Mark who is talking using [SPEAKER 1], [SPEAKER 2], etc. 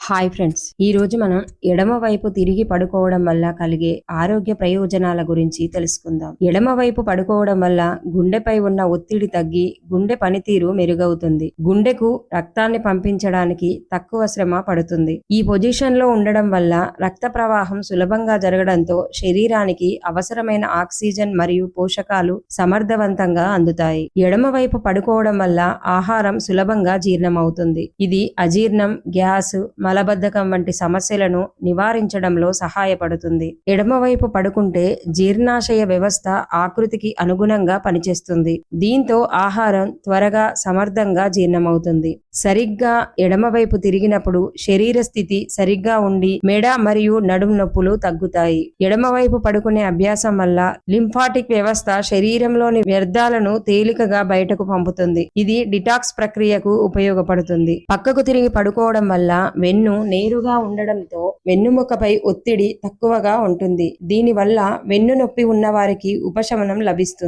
[SPEAKER 1] Hi friends, ఈ రోజు మనం ఎడమ వైపు తిరిగి పడుకోవడం వల్ల కలిగే ఆరోగ్య ప్రయోజనాల గురించి తెలుసుకుందాం. ఎడమ వైపు పడుకోవడం వల్ల గుండెపై ఉన్న ఒత్తిడి తగ్గి గుండె పనితీరు మెరుగవుతుంది. గుండెకు రక్తాన్ని పంపించడానికి తక్కువ శ్రమ పడుతుంది. ఈ పొజిషన్ లో ఉండడం వల్ల రక్త ప్రవాహం సులభంగా జరగడంతో శరీరానికి అవసరమైన ఆక్సిజన్ మరియు పోషకాలు సమర్థవంతంగా అందుతాయి. ఎడమ వైపు పడుకోవడం వల్ల ఆహారం సులభంగా జీర్ణమవుతుంది. ఇది అజీర్ణం, గ్యాస్, మలబద్ధకం వంటి సమస్యలను నివారించడంలో సహాయపడుతుంది. ఎడమవైపు పడుకుంటే జీర్ణాశయ వ్యవస్థ ఆకృతికి అనుగుణంగా పనిచేస్తుంది. దీంతో ఆహారం త్వరగా సమర్థంగా జీర్ణమవుతుంది. సరిగ్గా ఎడమవైపు తిరిగినప్పుడు శరీర స్థితి సరిగ్గా ఉండి మెడ మరియు నడుము నొప్పులు తగ్గుతాయి. ఎడమవైపు పడుకునే అభ్యాసం వల్ల లింఫాటిక్ వ్యవస్థ శరీరంలోని వ్యర్థాలను తేలికగా బయటకు పంపుతుంది. ఇది డిటాక్స్ ప్రక్రియకు ఉపయోగపడుతుంది. పక్కకు తిరిగి పడుకోవడం వల్ల వెన్ను నేరుగా ఉండడంతో వెన్నుముకపై ఒత్తిడి తక్కువగా ఉంటుంది. దీనివల్ల వెన్ను నొప్పి ఉన్న వారికి ఉపశమనం లభిస్తుంది.